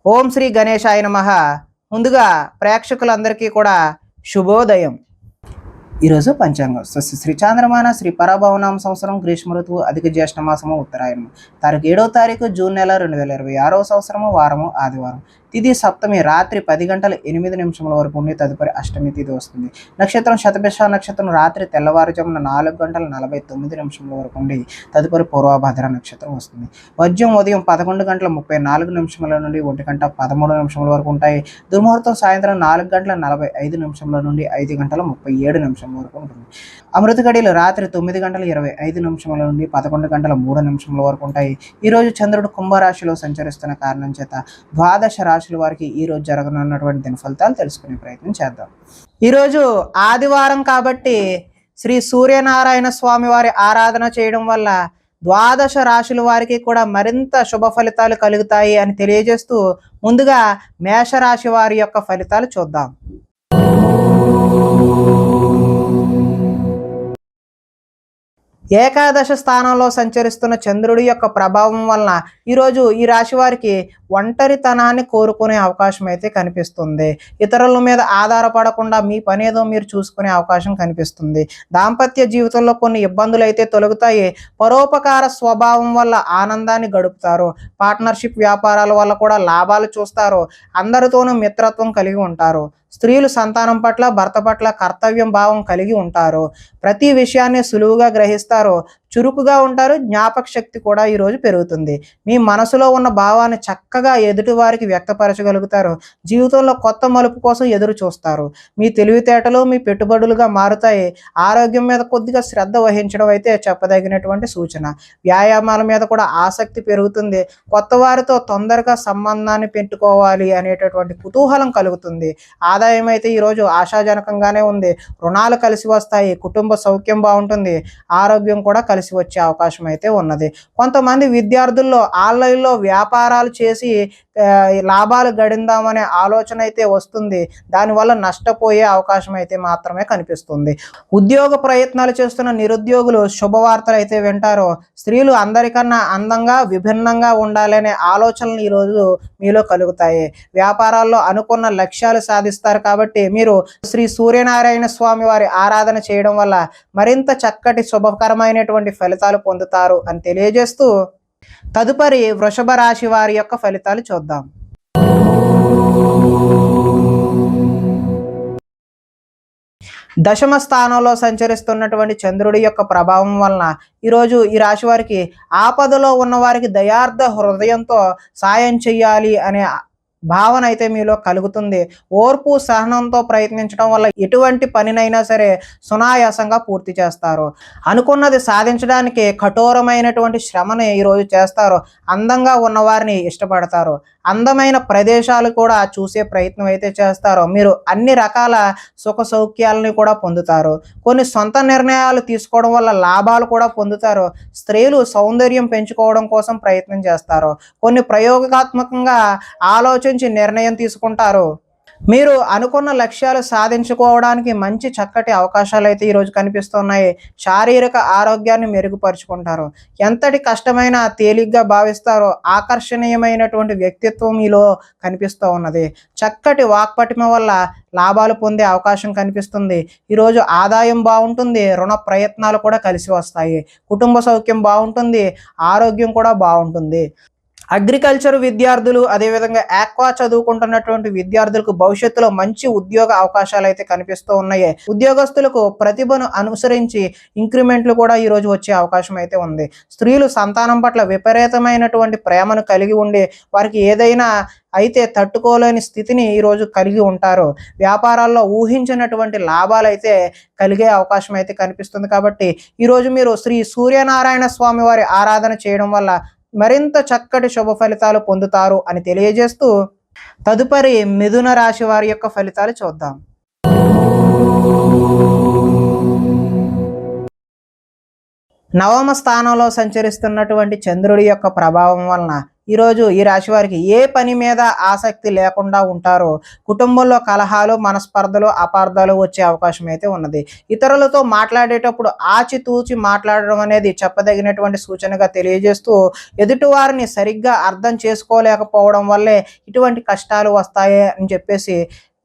ఓం శ్రీ గణేశాయ నమః. ముందుగా ప్రేక్షకులందరికీ కూడా శుభోదయం. ఈరోజు పంచాంగం శ్రీ చాంద్రమాన శ్రీ పరాభవనామ సంవత్సరం గ్రీష్మ ఋతువు అధిక జ్యేష్ఠ మాసము ఉత్తరాయణము తారీఖు 7వ తారీఖు జూన్ నెల 2026వ సంవత్సరము వారము ఆదివారం. తిథి సప్తమి రాత్రి 10:08 వరకు ఉండి తదుపరి అష్టమి తిథి వస్తుంది. నక్షత్రం శతభిష నక్షత్రం రాత్రి తెల్లవారుజామున 4:49 వరకు ఉండి తదుపరి పూర్వభద్ర నక్షత్రం వస్తుంది. వజ్యం ఉదయం 11:34 నుండి 1:13 వరకు ఉంటాయి. దుర్ముహూర్తం సాయంత్రం 4:45 నుండి 5:37 వరకు ఉంటుంది. అమృత గడియలు రాత్రి 9:25 నుండి 11:03 వరకు ఉంటాయి. ఈరోజు చంద్రుడు కుంభరాశిలో సంచరిస్తున్న కారణం చేత ద్వాదశ రాశుల వారికి ఈరోజు జరగనున్నటువంటి దిన ఫలితాలు తెలుసుకునే ప్రయత్నం చేద్దాం. ఈరోజు ఆదివారం కాబట్టి శ్రీ సూర్యనారాయణ స్వామి వారి ఆరాధన చేయడం వల్ల ద్వాదశ రాశుల వారికి కూడా మరింత శుభ ఫలితాలు కలుగుతాయి అని తెలియజేస్తూ ముందుగా మేషరాశి వారి యొక్క ఫలితాలు చూద్దాం. ఏకాదశ స్థానంలో సంచరిస్తున్న చంద్రుడి యొక్క ప్రభావం వలన ఈరోజు ఈ రాశి వారికి ఒంటరితనాన్ని కోరుకునే అవకాశం అయితే కనిపిస్తుంది. ఇతరుల మీద ఆధారపడకుండా మీ పనేదో మీరు చూసుకునే అవకాశం కనిపిస్తుంది. దాంపత్య జీవితంలో కొన్ని ఇబ్బందులు అయితే తొలగుతాయి. పరోపకార స్వభావం వల్ల ఆనందాన్ని గడుపుతారు. పార్ట్నర్షిప్ వ్యాపారాల వల్ల కూడా లాభాలు చూస్తారు. అందరితోనూ మిత్రత్వం కలిగి ఉంటారు. స్త్రీలు సంతానం పట్ల భర్త పట్ల కర్తవ్యం భావం కలిగి ఉంటారు. ప్రతి విషయాన్ని సులువుగా గ్రహిస్తారు. చురుకుగా ఉంటారు. జ్ఞాపక శక్తి కూడా ఈరోజు పెరుగుతుంది. మీ మనసులో ఉన్న భావాన్ని చక్కగా ఎదుటి వారికి వ్యక్తపరచగలుగుతారు. జీవితంలో కొత్త మలుపు కోసం ఎదురు చూస్తారు. మీ తెలివితేటలు మీ పెట్టుబడులుగా మారుతాయి. ఆరోగ్యం మీద కొద్దిగా శ్రద్ధ వహించడం అయితే చెప్పదగినటువంటి సూచన. వ్యాయామాల మీద కూడా ఆసక్తి పెరుగుతుంది. కొత్త వారితో తొందరగా సంబంధాన్ని పెట్టుకోవాలి అనేటటువంటి కుతూహలం కలుగుతుంది. ఆదాయం అయితే ఈరోజు ఆశాజనకంగానే ఉంది. రుణాలు కలిసి వస్తాయి. కుటుంబ సౌఖ్యం బాగుంటుంది. ఆరోగ్యం కూడా కలిసి వచ్చే అవకాశం అయితే ఉన్నది. కొంతమంది విద్యార్థుల్లో ఆన్లైన్లో వ్యాపారాలు చేసి లాభాలు గడిందామనే ఆలోచన అయితే వస్తుంది. దానివల్ల నష్టపోయే అవకాశం అయితే మాత్రమే కనిపిస్తుంది. ఉద్యోగ ప్రయత్నాలు చేస్తున్న నిరుద్యోగులు శుభవార్తలు అయితే వింటారు. స్త్రీలు అందరికన్నా అందంగా విభిన్నంగా ఉండాలనే ఆలోచనలు ఈరోజు మీలో కలుగుతాయి. వ్యాపారాల్లో అనుకున్న లక్ష్యాలు సాధిస్తారు కాబట్టి మీరు శ్రీ సూర్యనారాయణ స్వామి వారి ఆరాధన చేయడం వల్ల మరింత చక్కటి శుభకరమైనటువంటి ఫలితాలు పొందుతారు అని తెలియజేస్తూ తదుపరి వృషభ రాశి వారి యొక్క ఫలితాలు చూద్దాం. దశమ స్థానంలో సంచరిస్తున్నటువంటి చంద్రుడి యొక్క ప్రభావం వలన ఈరోజు ఈ రాశి వారికి ఆపదలో ఉన్న వారికి దయార్థ హృదయంతో సాయం చెయ్యాలి అనే భావన అయితే మీలో కలుగుతుంది. ఓర్పు సహనంతో ప్రయత్నించడం వల్ల ఎటువంటి పనినైనా సరే సునాయాసంగా పూర్తి చేస్తారు. అనుకున్నది సాధించడానికి కఠోరమైనటువంటి శ్రమని ఈరోజు చేస్తారు. అందంగా ఉన్నవారిని ఇష్టపడతారు. అందమైన ప్రదేశాలు కూడా చూసే ప్రయత్నం అయితే చేస్తారు. మీరు అన్ని రకాల సుఖ సౌఖ్యాలని కూడా పొందుతారు. కొన్ని సొంత నిర్ణయాలు తీసుకోవడం వల్ల లాభాలు కూడా పొందుతారు. స్త్రీలు సౌందర్యం పెంచుకోవడం కోసం ప్రయత్నం చేస్తారు. కొన్ని ప్రయోగాత్మకంగా ఆలోచించి నిర్ణయం తీసుకుంటారు. మీరు అనుకున్న లక్ష్యాలు సాధించుకోవడానికి మంచి చక్కటి అవకాశాలు అయితే ఈరోజు కనిపిస్తున్నాయి. శారీరక ఆరోగ్యాన్ని మెరుగుపరుచుకుంటారు. ఎంతటి కష్టమైనా తేలిగ్గా భావిస్తారో ఆకర్షణీయమైనటువంటి వ్యక్తిత్వం మీలో కనిపిస్తూ ఉన్నది. చక్కటి వాక్పటిమ వల్ల లాభాలు పొందే అవకాశం కనిపిస్తుంది. ఈరోజు ఆదాయం బాగుంటుంది. రుణ ప్రయత్నాలు కూడా కలిసి వస్తాయి. కుటుంబ సౌఖ్యం బాగుంటుంది. ఆరోగ్యం కూడా బాగుంటుంది. అగ్రికల్చర్ విద్యార్థులు అదేవిధంగా ఆక్వా చదువుకుంటున్నటువంటి విద్యార్థులకు భవిష్యత్తులో మంచి ఉద్యోగ అవకాశాలు అయితే కనిపిస్తూ ఉన్నాయి. ఉద్యోగస్తులకు ప్రతిభను అనుసరించి ఇంక్రిమెంట్లు కూడా ఈరోజు వచ్చే అవకాశం అయితే ఉంది. స్త్రీలు సంతానం పట్ల విపరీతమైనటువంటి ప్రేమను కలిగి ఉండి వారికి ఏదైనా అయితే తట్టుకోలేని స్థితిని ఈరోజు కలిగి ఉంటారు. వ్యాపారాల్లో ఊహించినటువంటి లాభాలు అయితే కలిగే అవకాశం అయితే కనిపిస్తుంది. కాబట్టి ఈరోజు మీరు శ్రీ సూర్యనారాయణ స్వామి వారి ఆరాధన చేయడం వల్ల మరింత చక్కటి శుభ ఫలితాలు పొందుతారు అని తెలియజేస్తూ తదుపరి మిథున రాశి వారి యొక్క ఫలితాలు చూద్దాం. నవమ స్థానంలో సంచరిస్తున్నటువంటి చంద్రుడి యొక్క ప్రభావం వలన ఈరోజు ఈ రాశి వారికి ఏ పని మీద ఆసక్తి లేకుండా ఉంటారో కుటుంబంలో కలహాలు, మనస్పర్ధలు, అపార్థాలు వచ్చే అవకాశం అయితే ఉన్నది. ఇతరులతో మాట్లాడేటప్పుడు ఆచితూచి మాట్లాడడం అనేది చెప్పదగినటువంటి సూచనగా తెలియజేస్తూ, ఎదుటివారిని సరిగ్గా అర్థం చేసుకోలేకపోవడం వల్లే ఇటువంటి కష్టాలు వస్తాయి అని చెప్పేసి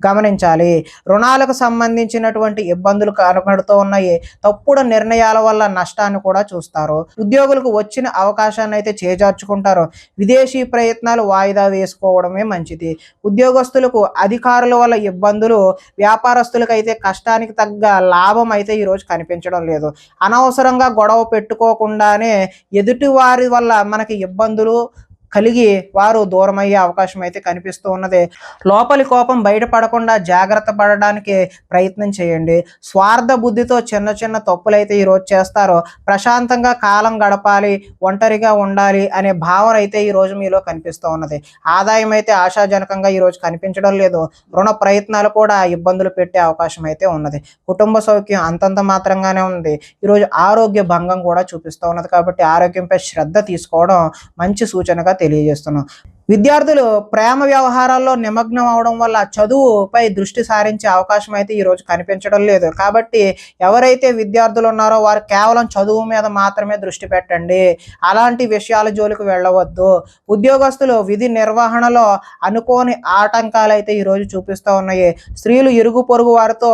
గమనించాలి. రుణాలకు సంబంధించినటువంటి ఇబ్బందులు కనబడుతూ ఉన్నాయి. తప్పుడు నిర్ణయాల వల్ల నష్టాన్ని కూడా చూస్తారు. ఉద్యోగులకు వచ్చిన అవకాశాన్ని అయితే చేజార్చుకుంటారు. విదేశీ ప్రయత్నాలు వాయిదా వేసుకోవడమే మంచిది. ఉద్యోగస్తులకు అధికారుల వల్ల ఇబ్బందులు, వ్యాపారస్తులకు అయితే కష్టానికి తగ్గ లాభం అయితే ఈరోజు కనిపించడం లేదు. అనవసరంగా గొడవ పెట్టుకోకుండానే ఎదుటి వారి వల్ల మనకి ఇబ్బందులు కలిగి వారు దూరమయ్యే అవకాశం అయితే కనిపిస్తూ ఉన్నది. లోపలి కోపం బయటపడకుండా జాగ్రత్త పడడానికి ప్రయత్నం చేయండి. స్వార్థ బుద్ధితో చిన్న చిన్న తప్పులైతే ఈరోజు చేస్తారో, ప్రశాంతంగా కాలం గడపాలి, ఒంటరిగా ఉండాలి అనే భావన అయితే ఈరోజు మీలో కనిపిస్తూ ఉన్నది. ఆదాయం అయితే ఆశాజనకంగా ఈరోజు కనిపించడం లేదు. రుణ ప్రయత్నాలు కూడా ఇబ్బందులు పెట్టే అవకాశం అయితే ఉన్నది. కుటుంబ సౌఖ్యం అంతంత మాత్రంగానే ఉంది. ఈరోజు ఆరోగ్య భంగం కూడా చూపిస్తూ ఉన్నది. కాబట్టి ఆరోగ్యంపై శ్రద్ధ తీసుకోవడం మంచి సూచనగా తెలియజేస్తున్నాం. విద్యార్థులు ప్రేమ వ్యవహారాల్లో నిమగ్నం అవడం వల్ల చదువుపై దృష్టి సారించే అవకాశం అయితే ఈరోజు కనిపించడం లేదు. కాబట్టి ఎవరైతే విద్యార్థులు ఉన్నారో వారు కేవలం చదువు మీద మాత్రమే దృష్టి పెట్టండి. అలాంటి విషయాల జోలికి వెళ్ళవద్దు. ఉద్యోగస్తులు విధి నిర్వహణలో అనుకోని ఆటంకాలు అయితే ఈరోజు చూపిస్తూ ఉన్నాయి. స్త్రీలు ఇరుగు పొరుగు వారితో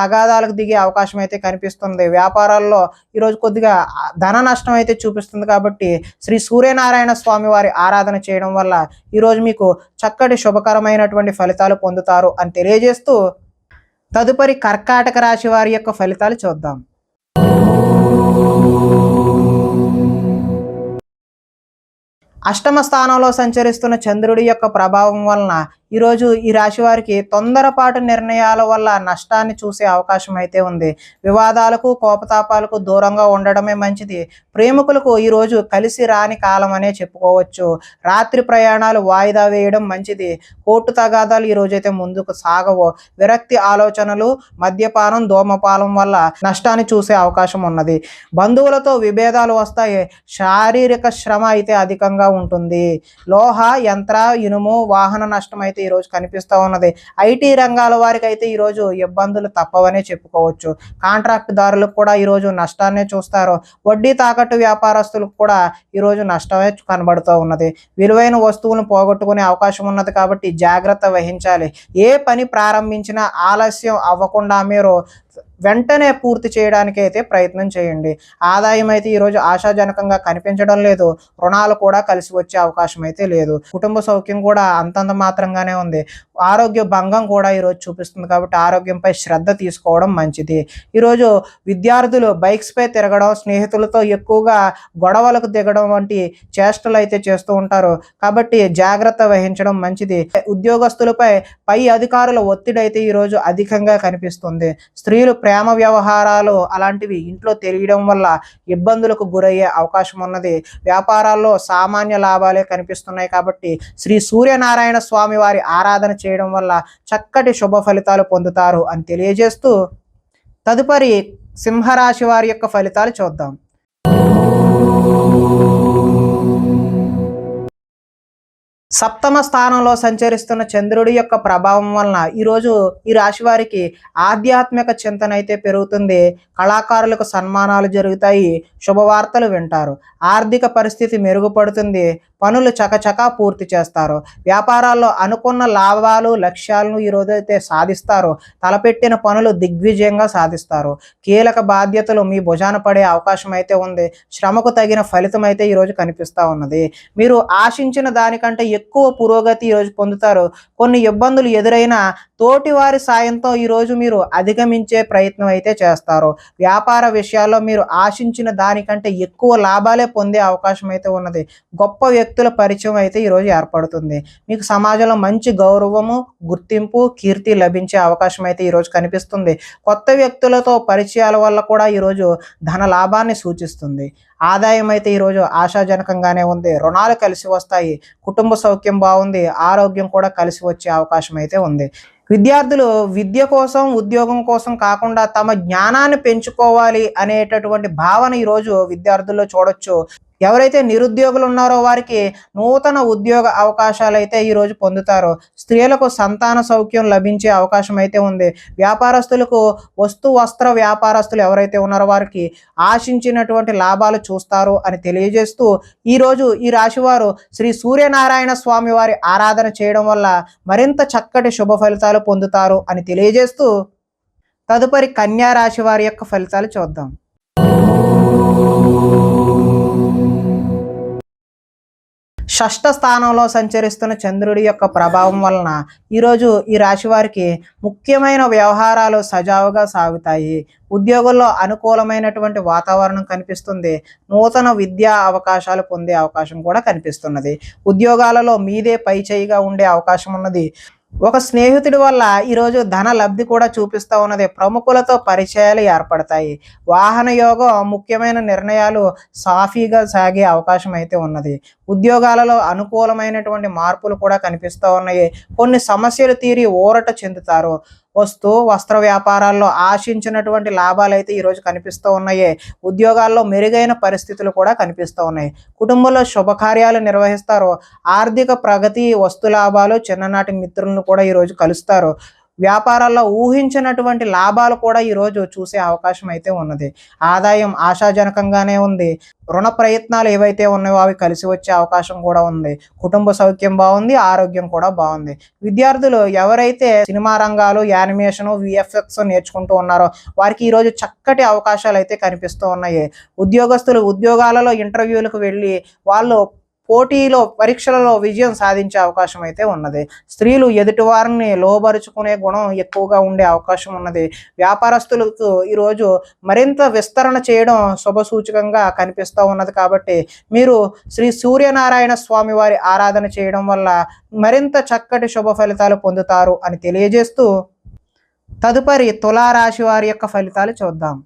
తగాదాలకు దిగే అవకాశం అయితే కనిపిస్తుంది. వ్యాపారాల్లో ఈరోజు కొద్దిగా ధన నష్టం అయితే చూపిస్తుంది. కాబట్టి శ్రీ సూర్యనారాయణ స్వామి వారి ఆరాధన చేయడం వల్ల ఈరోజు మీకు చక్కటి శుభకరమైనటువంటి ఫలితాలు పొందుతారు అని తెలియజేస్తూ, తదుపరి కర్కాటక రాశి వారి యొక్క ఫలితాలు చూద్దాం. అష్టమ స్థానంలో సంచరిస్తున్న చంద్రుడి యొక్క ప్రభావం వలన ఈరోజు ఈ రాశి వారికి తొందరపాటు నిర్ణయాల వల్ల నష్టాన్ని చూసే అవకాశం అయితే ఉంది. వివాదాలకు, కోపతాపాలకు దూరంగా ఉండడమే మంచిది. ప్రేమికులకు ఈరోజు కలిసి రాని కాలం అనే చెప్పుకోవచ్చు. రాత్రి ప్రయాణాలు వాయిదా వేయడం మంచిది. కోర్టు తగాదాలు ఈరోజైతే ముందుకు సాగవు. విరక్తి ఆలోచనలు, మద్యపానం, ధూమపానం వల్ల నష్టాన్ని చూసే అవకాశం ఉన్నది. బంధువులతో విభేదాలు వస్తాయి. శారీరక శ్రమ అయితే అధికంగా ఉంటుంది. లోహ, యంత్ర, ఇనుము, వాహన నష్టం అయితే ఈరోజు కనిపిస్తూ ఉన్నది. ఐటీ రంగాల వారికి అయితే ఈరోజు ఇబ్బందులు తప్పవనే చెప్పుకోవచ్చు. కాంట్రాక్ట్ దారులకు కూడా ఈరోజు నష్టాన్నే చూస్తారు. వడ్డీ తాకట్టు వ్యాపారస్తులకు కూడా ఈరోజు నష్టమే కనబడుతూ ఉన్నది. విలువైన వస్తువులను పోగొట్టుకునే అవకాశం ఉన్నది. కాబట్టి జాగ్రత్త వహించాలి. ఏ పని ప్రారంభించినా ఆలస్యం అవ్వకుండా మీరు వెంటనే పూర్తి చేయడానికి అయితే ప్రయత్నం చేయండి. ఆదాయం అయితే ఈరోజు ఆశాజనకంగా కనిపించడం లేదు. రుణాలు కూడా కలిసి వచ్చే అవకాశం అయితే లేదు. కుటుంబ సౌఖ్యం కూడా అంతంత మాత్రంగానే ఉంది. ఆరోగ్య భంగం కూడా ఈరోజు చూపిస్తుంది. కాబట్టి ఆరోగ్యంపై శ్రద్ధ తీసుకోవడం మంచిది. ఈరోజు విద్యార్థులు బైక్స్పై తిరగడం, స్నేహితులతో ఎక్కువగా గొడవలకు దిగడం వంటి చేష్టలు అయితే చేస్తూ ఉంటారు. కాబట్టి జాగ్రత్త వహించడం మంచిది. ఉద్యోగస్తులపై పై అధికారుల ఒత్తిడి అయితే ఈరోజు అధికంగా కనిపిస్తుంది. స్త్రీలు ప్రేమ వ్యవహారాలు అలాంటివి ఇంట్లో తెలియడం వల్ల ఇబ్బందులకు గురయ్యే అవకాశం ఉన్నది. వ్యాపారాల్లో సామాన్య లాభాలే కనిపిస్తున్నాయి. కాబట్టి శ్రీ సూర్యనారాయణ స్వామి వారి ఆరాధన చేయడం వల్ల చక్కటి శుభ ఫలితాలు పొందుతారు అని తెలియజేస్తూ, తదుపరి సింహరాశి వారి యొక్క ఫలితాలు చూద్దాం. సప్తమ స్థానంలో సంచరిస్తున్న చంద్రుడి యొక్క ప్రభావం వలన ఈరోజు ఈ రాశి వారికి ఆధ్యాత్మిక చింతన అయితే పెరుగుతుంది. కళాకారులకు సన్మానాలు జరుగుతాయి. శుభవార్తలు వింటారు. ఆర్థిక పరిస్థితి మెరుగుపడుతుంది. పనులు చకచకా పూర్తి చేస్తారు. వ్యాపారాల్లో అనుకున్న లాభాలు, లక్ష్యాలను ఈరోజు అయితే సాధిస్తారు. తలపెట్టిన పనులు దిగ్విజయంగా సాధిస్తారు. కీలక బాధ్యతలు మీ భుజాన పడే అవకాశం అయితే ఉంది. శ్రమకు తగిన ఫలితం అయితే ఈరోజు కనిపిస్తూ ఉన్నది. మీరు ఆశించిన దానికంటే ఎక్కువ పురోగతి ఈరోజు పొందుతారు. కొన్ని ఇబ్బందులు ఎదురైనా తోటి వారి సాయంతో ఈరోజు మీరు అధిగమించే ప్రయత్నం అయితే చేస్తారు. వ్యాపార విషయాల్లో మీరు ఆశించిన దానికంటే ఎక్కువ లాభాలే పొందే అవకాశం అయితే ఉన్నది. గొప్ప వ్యక్తుల పరిచయం అయితే ఈరోజు ఏర్పడుతుంది. మీకు సమాజంలో మంచి గౌరవము, గుర్తింపు, కీర్తి లభించే అవకాశం అయితే ఈరోజు కనిపిస్తుంది. కొత్త వ్యక్తులతో పరిచయాల వల్ల కూడా ఈరోజు ధన లాభాన్ని సూచిస్తుంది. ఆదాయం అయితే ఈరోజు ఆశాజనకంగానే ఉంది. రుణాలు కలిసి వస్తాయి. కుటుంబ సౌఖ్యం బాగుంది. ఆరోగ్యం కూడా కలిసి వచ్చే అవకాశం అయితే ఉంది. విద్యార్థులు విద్య కోసం, ఉద్యోగం కోసం కాకుండా తమ జ్ఞానాన్ని పెంచుకోవాలి అనేటటువంటి భావన ఈరోజు విద్యార్థుల్లో చూడొచ్చు. ఎవరైతే నిరుద్యోగులు ఉన్నారో వారికి నూతన ఉద్యోగ అవకాశాలు అయితే ఈరోజు పొందుతారు. స్త్రీలకు సంతాన సౌఖ్యం లభించే అవకాశం అయితే ఉంది. వ్యాపారస్తులకు వస్త్ర వ్యాపారస్తులు ఎవరైతే ఉన్నారో వారికి ఆశించినటువంటి లాభాలు చూస్తారు అని తెలియజేస్తూ ఈరోజు ఈ రాశివారు శ్రీ సూర్యనారాయణ స్వామి వారి ఆరాధన చేయడం వల్ల మరింత చక్కటి శుభ ఫలితాలు పొందుతారు అని తెలియజేస్తూ తదుపరి కన్యా రాశి వారి యొక్క ఫలితాలు చూద్దాం. షష్ఠ స్థానంలో సంచరిస్తున్న చంద్రుడి యొక్క ప్రభావం వలన ఈరోజు ఈ రాశి వారికి ముఖ్యమైన వ్యవహారాలు సజావుగా సాగుతాయి. ఉద్యోగుల్లో అనుకూలమైనటువంటి వాతావరణం కనిపిస్తుంది. నూతన విద్యా అవకాశాలు పొందే అవకాశం కూడా కనిపిస్తున్నది. ఉద్యోగాలలో మీదే పైచేయిగా ఉండే అవకాశం ఉన్నది. ఒక స్నేహితుడి వల్ల ఈరోజు ధన లబ్ధి కూడా చూపిస్తూ ఉన్నది. ప్రముఖులతో పరిచయాలు ఏర్పడతాయి. వాహన యోగం ముఖ్యమైన నిర్ణయాలు సాఫీగా సాగే అవకాశం అయితే ఉన్నది. ఉద్యోగాలలో అనుకూలమైనటువంటి మార్పులు కూడా కనిపిస్తూ ఉన్నాయి. కొన్ని సమస్యలు తీరి ఊరట చెందుతారు. వస్త్ర వ్యాపారాల్లో ఆశించినటువంటి లాభాలు అయితే ఈరోజు కనిపిస్తూ ఉన్నాయి. ఉద్యోగాల్లో మెరుగైన పరిస్థితులు కూడా కనిపిస్తూ ఉన్నాయి. కుటుంబంలో శుభకార్యాలు నిర్వహిస్తారు. ఆర్థిక ప్రగతి, వస్తు లాభాలు, చిన్ననాటి మిత్రులను కూడా ఈరోజు కలుస్తారు. వ్యాపారాల్లో ఊహించినటువంటి లాభాలు కూడా ఈరోజు చూసే అవకాశం అయితే ఉన్నది. ఆదాయం ఆశాజనకంగానే ఉంది. రుణ ప్రయత్నాలు ఏవైతే ఉన్నాయో అవి కలిసి వచ్చే అవకాశం కూడా ఉంది. కుటుంబ సౌఖ్యం బాగుంది, ఆరోగ్యం కూడా బాగుంది. విద్యార్థులు ఎవరైతే సినిమా రంగాలు, యానిమేషన్, విఎఫ్ఎక్స్ నేర్చుకుంటూ ఉన్నారో వారికి ఈరోజు చక్కటి అవకాశాలు అయితే కనిపిస్తూ ఉన్నాయి. ఉద్యోగస్తులు ఉద్యోగాలలో ఇంటర్వ్యూలకు వెళ్ళి వాళ్ళు పోటీలో పరీక్షలలో విజయం సాధించే అవకాశం అయితే ఉన్నది. స్త్రీలు ఎదుటి వారిని లోబరుచుకునే గుణం ఎక్కువగా ఉండే అవకాశం ఉన్నది. వ్యాపారస్తులకు ఈరోజు మరింత విస్తరణ చేయడం శుభసూచకంగా కనిపిస్తూ ఉన్నది. కాబట్టి మీరు శ్రీ సూర్యనారాయణ స్వామి వారి ఆరాధన చేయడం వల్ల మరింత చక్కటి శుభ ఫలితాలు పొందుతారు అని తెలియజేస్తూ తదుపరి తులారాశి వారి యొక్క ఫలితాలు చూద్దాం.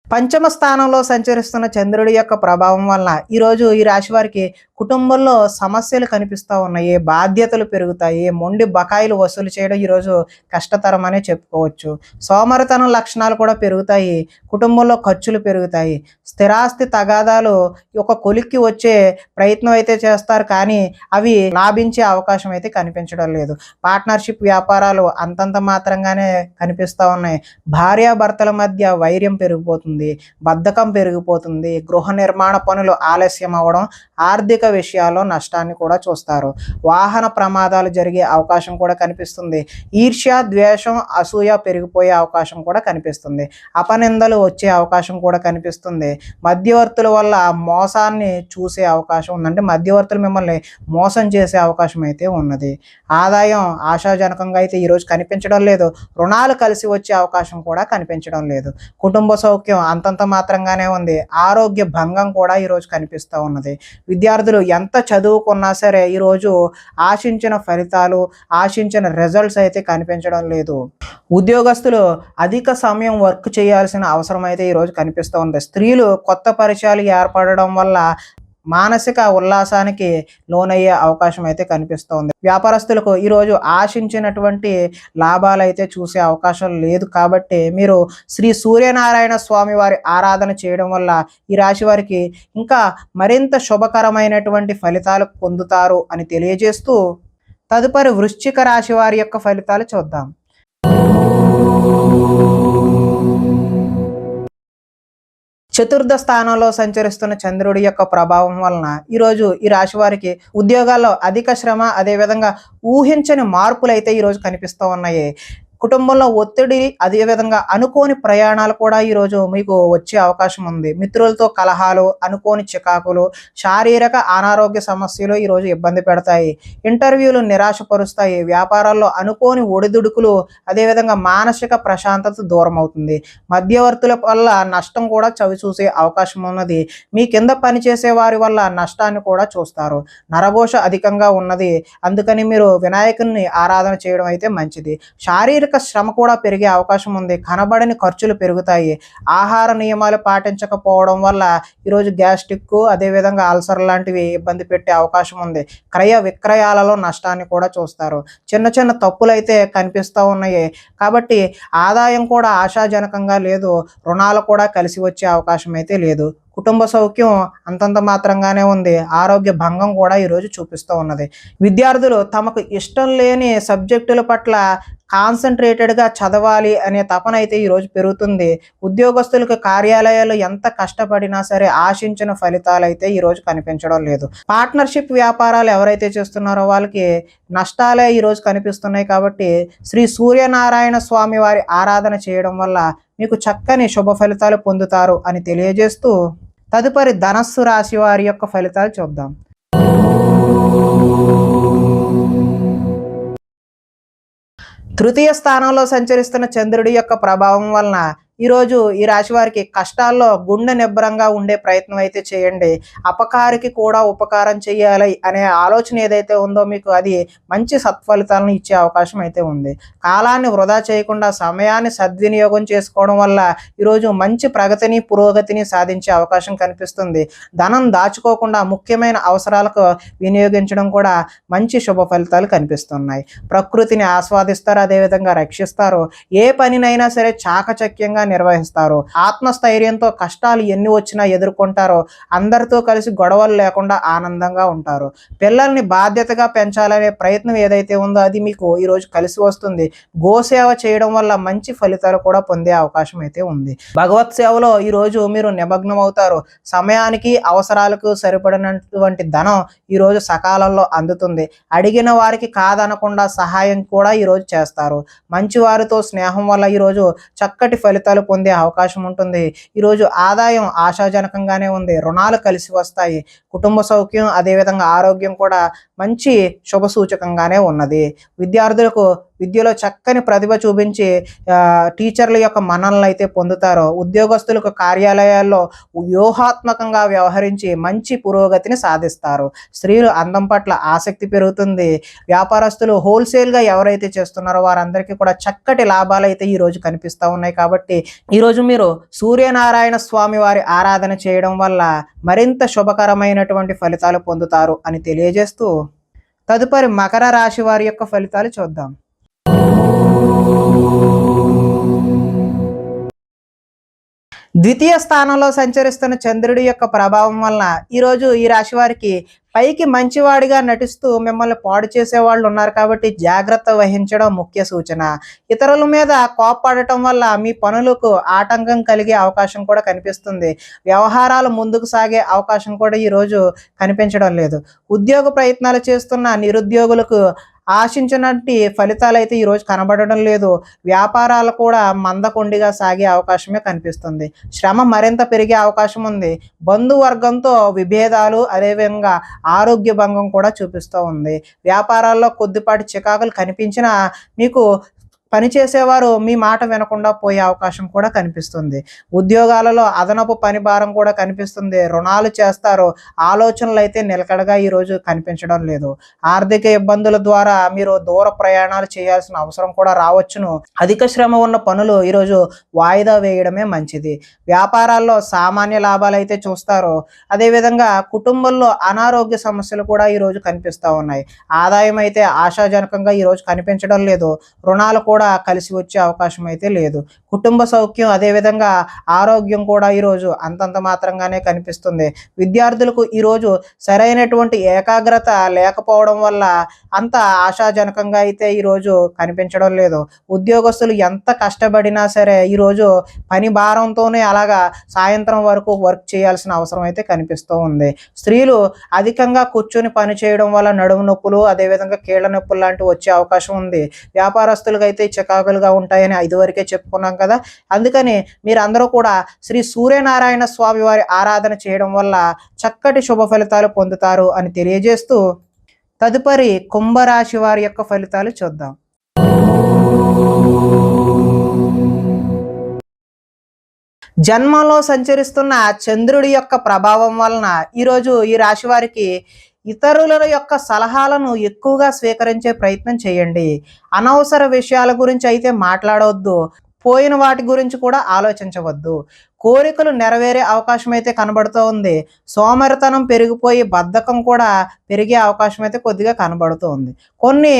పంచమ స్థానంలో సంచరిస్తున్న చంద్రుడి యొక్క ప్రభావం వలన ఈరోజు ఈ రాశి వారికి కుటుంబంలో సమస్యలు కనిపిస్తూ ఉన్నాయి. బాధ్యతలు పెరుగుతాయి. మొండి బకాయిలు వసూలు చేయడం ఈరోజు కష్టతరమనే చెప్పుకోవచ్చు. సోమరితనం లక్షణాలు కూడా పెరుగుతాయి. కుటుంబంలో ఖర్చులు పెరుగుతాయి. స్థిరాస్తి తగాదాలు ఒక కొలిక్కి వచ్చే ప్రయత్నం అయితే చేస్తారు, కానీ అవి లాభించే అవకాశం అయితే కనిపించడం లేదు. పార్ట్నర్షిప్ వ్యాపారాలు అంతంత మాత్రంగానే కనిపిస్తూ ఉన్నాయి. భార్యాభర్తల మధ్య వైర్యం పెరిగిపోతుంది. బద్ధకం పెరిగిపోతుంది. గృహ నిర్మాణ పనులు ఆలస్యం అవ్వడం, ఆర్థిక విషయాల్లో నష్టాన్ని కూడా చూస్తారు. వాహన ప్రమాదాలు జరిగే అవకాశం కూడా కనిపిస్తుంది. ఈర్ష్య, ద్వేషం, అసూయ పెరిగిపోయే అవకాశం కూడా కనిపిస్తుంది. అపనిందలు వచ్చే అవకాశం కూడా కనిపిస్తుంది. మధ్యవర్తుల వల్ల మోసాన్ని చూసే అవకాశం ఉందంటే మధ్యవర్తులు మిమ్మల్ని మోసం చేసే అవకాశం అయితే ఉన్నది. ఆదాయం ఆశాజనకంగా అయితే ఈరోజు కనిపించడం లేదు. రుణాలు కలిసి వచ్చే అవకాశం కూడా కనిపించడం లేదు. కుటుంబ సౌఖ్యం అంతంత మాత్రంగానే ఉంది. ఆరోగ్య భంగం కూడా ఈరోజు కనిపిస్తూ ఉన్నది. విద్యార్థులు ఎంత చదువుకున్నా సరే ఈరోజు ఆశించిన ఫలితాలు, ఆశించిన రిజల్ట్స్ అయితే కనిపించడం లేదు. ఉద్యోగస్తులు అధిక సమయం వర్క్ చేయాల్సిన అవసరం అయితే ఈరోజు కనిపిస్తూ ఉంది. స్త్రీలు కొత్త పరిచయాలు ఏర్పడడం వల్ల మానసిక ఉల్లాసానికి లోనయ్యే అవకాశం అయితే కనిపిస్తోంది. వ్యాపారస్తులకు ఈరోజు ఆశించినటువంటి లాభాలు అయితే చూసే అవకాశం లేదు. కాబట్టి మీరు శ్రీ సూర్యనారాయణ స్వామి వారి ఆరాధన చేయడం వల్ల ఈ రాశి వారికి ఇంకా మరింత శుభకరమైనటువంటి ఫలితాలు పొందుతారు అని తెలియజేస్తూ తదుపరి వృశ్చిక రాశి వారి యొక్క ఫలితాలు చూద్దాం. చతుర్థ స్థానంలో సంచరిస్తున్న చంద్రుడి యొక్క ప్రభావం వలన ఈరోజు ఈ రాశి వారికి ఉద్యోగాల్లో అధిక శ్రమ, అదేవిధంగా ఊహించని మార్పులు అయితే ఈరోజు కనిపిస్తూ ఉన్నాయి. కుటుంబంలో ఒత్తిడి, అదేవిధంగా అనుకోని ప్రయాణాలు కూడా ఈరోజు మీకు వచ్చే అవకాశం ఉంది. మిత్రులతో కలహాలు, అనుకోని చికాకులు, శారీరక అనారోగ్య సమస్యలు ఈరోజు ఇబ్బంది పెడతాయి. ఇంటర్వ్యూలు నిరాశపరుస్తాయి. వ్యాపారాల్లో అనుకోని ఒడిదుడుకులు, అదేవిధంగా మానసిక ప్రశాంతత దూరం అవుతుంది. మధ్యవర్తుల వల్ల నష్టం కూడా చవి చూసే అవకాశం ఉన్నది. మీ కింద పనిచేసే వారి వల్ల నష్టాన్ని కూడా చూస్తారు. నరఘోష అధికంగా ఉన్నది. అందుకని మీరు వినాయకుని ఆరాధన చేయడం అయితే మంచిది. శారీరక శారీరక శ్రమ కూడా పెరిగే అవకాశం ఉంది. కనబడని ఖర్చులు పెరుగుతాయి. ఆహార నియమాలు పాటించకపోవడం వల్ల ఈరోజు గ్యాస్ట్రిక్ అదేవిధంగా అల్సర్ లాంటివి ఇబ్బంది పెట్టే అవకాశం ఉంది. క్రయ విక్రయాలలో నష్టాన్ని కూడా చూస్తారు. చిన్న చిన్న తప్పులైతే కనిపిస్తూ ఉన్నాయి. కాబట్టి ఆదాయం కూడా ఆశాజనకంగా లేదు. రుణాలు కూడా కలిసి వచ్చే అవకాశం అయితే లేదు. కుటుంబ సౌఖ్యం అంతంత మాత్రంగానే ఉంది. ఆరోగ్య భంగం కూడా ఈరోజు చూపిస్తూ ఉన్నది. విద్యార్థులు తమకు ఇష్టం లేని సబ్జెక్టుల పట్ల కాన్సన్ట్రేటెడ్గా చదవాలి అనే తపన అయితే ఈరోజు పెరుగుతుంది. ఉద్యోగస్తులకు కార్యాలయాలు ఎంత కష్టపడినా సరే ఆశించిన ఫలితాలు అయితే ఈరోజు కనిపించడం లేదు. పార్ట్నర్షిప్ వ్యాపారాలు ఎవరైతే చేస్తున్నారో వాళ్ళకి నష్టాలే ఈరోజు కనిపిస్తున్నాయి. కాబట్టి శ్రీ సూర్యనారాయణ స్వామి వారి ఆరాధన చేయడం వల్ల మీకు చక్కని శుభ ఫలితాలు పొందుతారు అని తెలియజేస్తూ తదుపరి ధనస్సు రాశి వారి యొక్క ఫలితాలు చూద్దాం. తృతీయ స్థానంలో సంచరిస్తున్న చంద్రుడి యొక్క ప్రభావం వలన ఈరోజు ఈ రాశి వారికి కష్టాల్లో గుండె నిబ్బరంగా ఉండే ప్రయత్నం అయితే చేయండి. అపకారికి కూడా ఉపకారం చేయాలి అనే ఆలోచన ఏదైతే ఉందో మీకు అది మంచి సత్ఫలితాలను ఇచ్చే అవకాశం అయితే ఉంది. కాలాన్ని వృధా చేయకుండా సమయాన్ని సద్వినియోగం చేసుకోవడం వల్ల ఈరోజు మంచి ప్రగతిని పురోగతిని సాధించే అవకాశం కనిపిస్తుంది. ధనం దాచుకోకుండా ముఖ్యమైన అవసరాలకు వినియోగించడం కూడా మంచి శుభ ఫలితాలు కనిపిస్తున్నాయి. ప్రకృతిని ఆస్వాదిస్తారు, అదేవిధంగా రక్షిస్తారు. ఏ పనినైనా సరే చాకచక్యంగా నిర్వహిస్తారు. ఆత్మస్థైర్యంతో కష్టాలు ఎన్ని వచ్చినా ఎదుర్కొంటారో. అందరితో కలిసి గొడవలు లేకుండా ఆనందంగా ఉంటారు. పిల్లల్ని బాధ్యతగా పెంచాలనే ప్రయత్నం ఏదైతే ఉందో అది మీకు ఈరోజు కలిసి వస్తుంది. గోసేవ చేయడం వల్ల మంచి ఫలితాలు కూడా పొందే అవకాశం అయితే ఉంది. భగవత్ సేవలో ఈరోజు మీరు నిమగ్నం అవుతారు. సమయానికి అవసరాలకు సరిపడినటువంటి ధనం ఈరోజు సకాలంలో అందుతుంది. అడిగిన వారికి కాదనకుండా సహాయం కూడా ఈరోజు చేస్తారు. మంచి వారితో స్నేహం వల్ల ఈరోజు చక్కటి ఫలితాలు పొందే అవకాశం ఉంటుంది. ఈరోజు ఆదాయం ఆశాజనకంగానే ఉంది. రుణాలు కలిసి వస్తాయి. కుటుంబ సౌఖ్యం అదేవిధంగా ఆరోగ్యం కూడా మంచి శుభ సూచకంగానే ఉన్నది. విద్యార్థులకు విద్యలో చక్కని ప్రతిభ చూపించి టీచర్ల యొక్క మన్ననలు అయితే పొందుతారో. ఉద్యోగస్తులకు కార్యాలయాల్లో వ్యూహాత్మకంగా వ్యవహరించి మంచి పురోగతిని సాధిస్తారు. స్త్రీలు అందం పట్ల ఆసక్తి పెరుగుతుంది. వ్యాపారస్తులు హోల్సేల్గా ఎవరైతే చేస్తున్నారో వారందరికీ కూడా చక్కటి లాభాలు అయితే ఈరోజు కనిపిస్తూ ఉన్నాయి. కాబట్టి ఈరోజు మీరు సూర్యనారాయణ స్వామి వారి ఆరాధన చేయడం వల్ల మరింత శుభకరమైనటువంటి ఫలితాలు పొందుతారు అని తెలియజేస్తూ తదుపరి మకర రాశి వారి యొక్క ఫలితాలు చూద్దాం. ద్వితీయ స్థానంలో సంచరిస్తున్న చంద్రుడి యొక్క ప్రభావం వలన ఈరోజు ఈ రాశి వారికి పైకి మంచివాడిగా నటిస్తూ మిమ్మల్ని పాడు చేసే వాళ్ళు ఉన్నారు. కాబట్టి జాగ్రత్త వహించడం ముఖ్య సూచన. ఇతరుల మీద కోప్పడటం వల్ల మీ పనులకు ఆటంకం కలిగే అవకాశం కూడా కనిపిస్తుంది. వ్యవహారాలు ముందుకు సాగే అవకాశం కూడా ఈరోజు కనిపించడం లేదు. ఉద్యోగ ప్రయత్నాలు చేస్తున్న నిరుద్యోగులకు ఆశించినట్టి ఫలితాలు అయితే ఈరోజు కనబడడం లేదు. వ్యాపారాలు కూడా మందకొండిగా సాగే అవకాశమే కనిపిస్తుంది. శ్రమ మరింత పెరిగే అవకాశం ఉంది. బంధువర్గంతో విభేదాలు అదేవిధంగా ఆరోగ్య భంగం కూడా చూపిస్తూ ఉంది. వ్యాపారాల్లో కొద్దిపాటి చికాకులు కనిపించినా మీకు పనిచేసేవారు మీ మాట వినకుండా పోయే అవకాశం కూడా కనిపిస్తుంది. ఉద్యోగాలలో అదనపు పని భారం కూడా కనిపిస్తుంది. రుణాలు చేస్తారు. ఆలోచనలు అయితే నిలకడగా ఈరోజు కనిపించడం లేదు. ఆర్థిక ఇబ్బందుల ద్వారా మీరు దూర ప్రయాణాలు చేయాల్సిన అవసరం కూడా రావచ్చును. అధిక శ్రమ ఉన్న పనులు ఈరోజు వాయిదా వేయడమే మంచిది. వ్యాపారాల్లో సామాన్య లాభాలు అయితే చూస్తారు. అదేవిధంగా కుటుంబంలో అనారోగ్య సమస్యలు కూడా ఈరోజు కనిపిస్తూ ఉన్నాయి. ఆదాయం అయితే ఆశాజనకంగా ఈరోజు కనిపించడం లేదు. రుణాలు కూడా కలిసి వచ్చే అవకాశం అయితే లేదు. కుటుంబ సౌఖ్యం అదేవిధంగా ఆరోగ్యం కూడా ఈరోజు అంతంత మాత్రంగానే కనిపిస్తుంది. విద్యార్థులకు ఈరోజు సరైనటువంటి ఏకాగ్రత లేకపోవడం వల్ల అంత ఆశాజనకంగా అయితే ఈరోజు కనిపించడం లేదు. ఉద్యోగస్తులు ఎంత కష్టపడినా సరే ఈరోజు పని భారంతోనే అలాగా సాయంత్రం వరకు వర్క్ చేయాల్సిన అవసరం అయితే కనిపిస్తూ ఉంది. స్త్రీలు అధికంగా కూర్చొని పని చేయడం వల్ల నడుము నొప్పులు అదేవిధంగా కీళ్ళ నొప్పులు లాంటివి వచ్చే అవకాశం ఉంది. వ్యాపారస్తులకు అయితే చికాకులుగా ఉంటాయని ఇదివరకే చెప్పుకున్నాం కదా. అందుకని మీరందరూ కూడా శ్రీ సూర్యనారాయణ స్వామి వారి ఆరాధన చేయడం వల్ల చక్కటి శుభ ఫలితాలు పొందుతారు అని తెలియజేస్తూ తదుపరి కుంభరాశి వారి యొక్క ఫలితాలు చూద్దాం. జన్మంలో సంచరిస్తున్న చంద్రుడి యొక్క ప్రభావం వలన ఈరోజు ఈ రాశి వారికి ఇతరుల యొక్క సలహాలను ఎక్కువగా స్వీకరించే ప్రయత్నం చేయండి. అనవసర విషయాల గురించి అయితే మాట్లాడవద్దు. పోయిన వాటి గురించి కూడా ఆలోచించవద్దు. కోరికలు నెరవేరే అవకాశం అయితే కనబడుతూ ఉంది. సోమరితనం పెరిగిపోయి బద్ధకం కూడా పెరిగే అవకాశం అయితే కొద్దిగా కనబడుతూ ఉంది. కొన్ని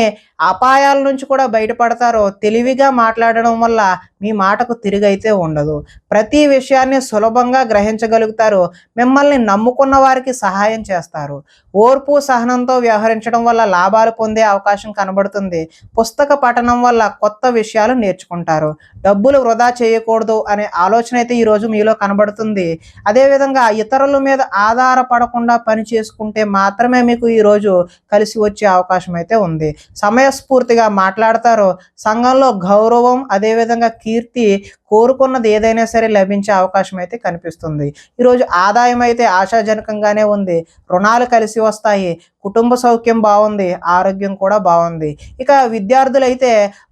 అపాయాల నుంచి కూడా బయటపడతారు. తెలివిగా మాట్లాడడం వల్ల మీ మాటకు తిరిగైతే ఉండదు. ప్రతి విషయాన్ని సులభంగా గ్రహించగలుగుతారు. మిమ్మల్ని నమ్ముకున్న వారికి సహాయం చేస్తారు. ఓర్పు సహనంతో వ్యవహరించడం వల్ల లాభాలు పొందే అవకాశం కనబడుతుంది. పుస్తక పఠనం వల్ల కొత్త విషయాలు నేర్చుకుంటారు. డబ్బులు వృధా చేయకూడదు అనే ఆలోచన అయితే ఈరోజు మీలో కనబడుతుంది. అదేవిధంగా ఇతరుల మీద ఆధారపడకుండా పని చేసుకుంటే మాత్రమే మీకు ఈరోజు కలిసి వచ్చే అవకాశం అయితే ఉంది. సమయస్ఫూర్తిగా మాట్లాడతారు. సంఘంలో గౌరవం, అదేవిధంగా కీర్తి, కోరుకున్నది ఏదైనా సరే లభించే అవకాశం అయితే కనిపిస్తుంది. ఈరోజు ఆదాయం అయితే ఆశాజనకంగానే ఉంది. రుణాలు కలిసి వస్తాయి. కుటుంబ సౌఖ్యం బాగుంది. ఆరోగ్యం కూడా బాగుంది. ఇక విద్యార్థులైతే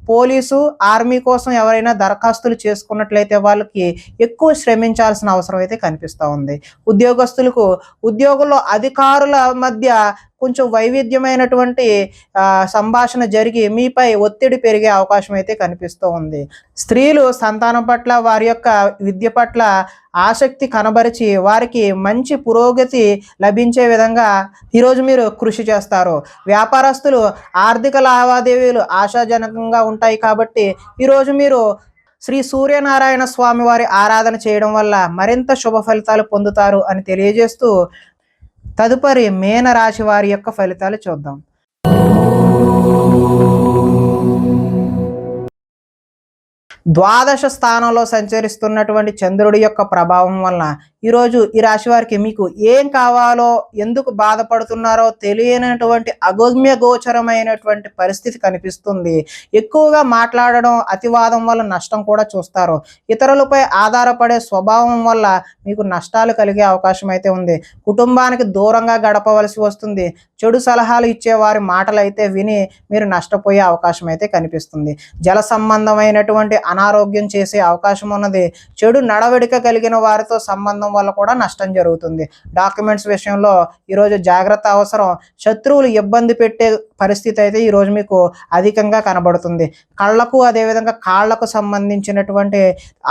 పోలీసు, ఆర్మీ కోసం ఎవరైనా దరఖాస్తులు చేసుకున్నట్లయితే వాళ్ళకి ఎక్కువ శ్రమించాల్సిన అవసరం అయితే కనిపిస్తూ ఉంది. ఉద్యోగస్తులకు ఉద్యోగుల్లో అధికారుల మధ్య కొంచెం వైవిధ్యమైనటువంటి సంభాషణ జరిగి మీపై ఒత్తిడి పెరిగే అవకాశం అయితే కనిపిస్తూ ఉంది. స్త్రీలు సంతానం పట్ల, వారి యొక్క విద్య పట్ల ఆసక్తి కనబరిచి వారికి మంచి పురోగతి లభించే విధంగా ఈరోజు మీరు కృషి చేస్తారు. వ్యాపారస్తులు ఆర్థిక లావాదేవీలు ఆశాజనకంగా ఉంటాయి కాబట్టి ఈరోజు మీరు శ్రీ సూర్యనారాయణ స్వామి వారి ఆరాధన చేయడం వల్ల మరింత శుభ ఫలితాలు పొందుతారు అని తెలియజేస్తూ తదుపరి మీన రాశి వారి యొక్క ఫలితాలు చూద్దాం. ద్వాదశ స్థానంలో సంచరిస్తున్నటువంటి చంద్రుడి యొక్క ప్రభావం వలన ఈరోజు ఈ రాశి వారికి మీకు ఏం కావాలో, ఎందుకు బాధపడుతున్నారో తెలియనటువంటి అగమ్య గోచరమైనటువంటి పరిస్థితి కనిపిస్తుంది. ఎక్కువగా మాట్లాడడం, అతివాదం వల్ల నష్టం కూడా చూస్తారు. ఇతరులపై ఆధారపడే స్వభావం వల్ల మీకు నష్టాలు కలిగే అవకాశం అయితే ఉంది. కుటుంబానికి దూరంగా గడపవలసి వస్తుంది. చెడు సలహాలు ఇచ్చే వారి మాటలు అయితే విని మీరు నష్టపోయే అవకాశం అయితే కనిపిస్తుంది. జల సంబంధమైనటువంటి అనారోగ్యం చేసే అవకాశం ఉన్నది. చెడు నడవడిక కలిగిన వారితో సంబంధం వల్ల కూడా నష్టం జరుగుతుంది. డాక్యుమెంట్స్ విషయంలో ఈరోజు జాగ్రత్త అవసరం. శత్రువులు ఇబ్బంది పెట్టే పరిస్థితి అయితే ఈరోజు మీకు అధికంగా కనబడుతుంది. కళ్ళకు, అదేవిధంగా కాళ్లకు సంబంధించినటువంటి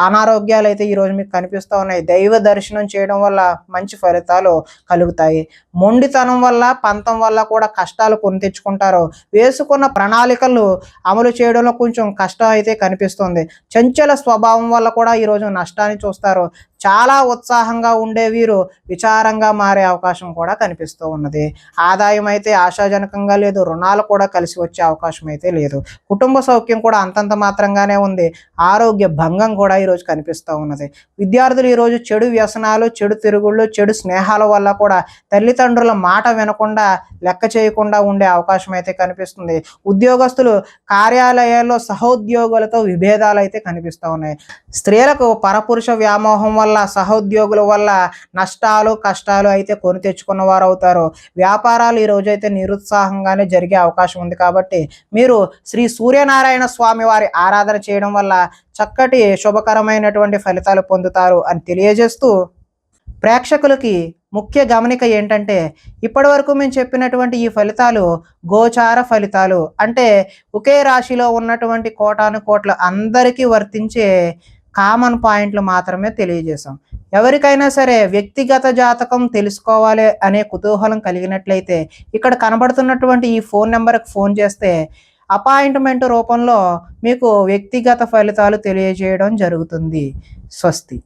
అనారోగ్యాలు అయితే ఈరోజు మీకు కనిపిస్తూ ఉన్నాయి. దైవ దర్శనం చేయడం వల్ల మంచి ఫలితాలు కలుగుతాయి. మొండితనం వల్ల, పంతం వల్ల కూడా కష్టాలు కొని తెచ్చుకుంటారు. వేసుకున్న ప్రణాళికలు అమలు చేయడంలో కొంచెం కష్టం అయితే కనిపిస్తుంది. చంచల స్వభావం వల్ల కూడా ఈరోజు నష్టాన్ని చూస్తారు. చాలా ఉత్సాహంగా ఉండే వీరు విచారంగా మారే అవకాశం కూడా కనిపిస్తూ ఉన్నది. ఆదాయం అయితే ఆశాజనకంగా లేదు. రుణాలు కూడా కలిసి వచ్చే అవకాశం అయితే లేదు. కుటుంబ సౌఖ్యం కూడా అంతంత మాత్రంగానే ఉంది. ఆరోగ్య భంగం కూడా ఈరోజు కనిపిస్తూ ఉన్నది. విద్యార్థులు ఈరోజు చెడు వ్యసనాలు, చెడు తిరుగుళ్ళు, చెడు స్నేహాల వల్ల కూడా తల్లిదండ్రుల మాట వినకుండా, లెక్క చేయకుండా ఉండే అవకాశం అయితే కనిపిస్తుంది. ఉద్యోగస్తులు కార్యాలయాల్లో సహోద్యోగులతో విభేదాలు అయితే కనిపిస్తూ ఉన్నాయి. స్త్రీలకు పరపురుష వ్యామోహం వల్ల, సహోద్యోగుల వల్ల నష్టాలు, కష్టాలు అయితే కొని తెచ్చుకున్న వారు అవుతారు. వ్యాపారాలు ఈ రోజు అయితే నిరుత్సాహంగానే జరిగే అవకాశం ఉంది. కాబట్టి మీరు శ్రీ సూర్యనారాయణ స్వామి వారి ఆరాధన చేయడం వల్ల చక్కటి శుభకరమైనటువంటి ఫలితాలు పొందుతారు అని తెలియజేస్తూ, ప్రేక్షకులకి ముఖ్య గమనిక ఏంటంటే, ఇప్పటి వరకు మేము చెప్పినటువంటి ఈ ఫలితాలు గోచార ఫలితాలు, అంటే ఒకే రాశిలో ఉన్నటువంటి కోటాను కోట్ల అందరికీ వర్తించే కామన్ పాయింట్లు మాత్రమే తెలియజేశాం. ఎవరికైనా సరే వ్యక్తిగత జాతకం తెలుసుకోవాలి అనే కుతూహలం కలిగినట్లయితే ఇక్కడ కనబడుతున్నటువంటి ఈ ఫోన్ నెంబర్కి ఫోన్ చేస్తే అపాయింట్మెంట్ రూపంలో మీకు వ్యక్తిగత ఫలితాలు తెలియజేయడం జరుగుతుంది. స్వస్తి.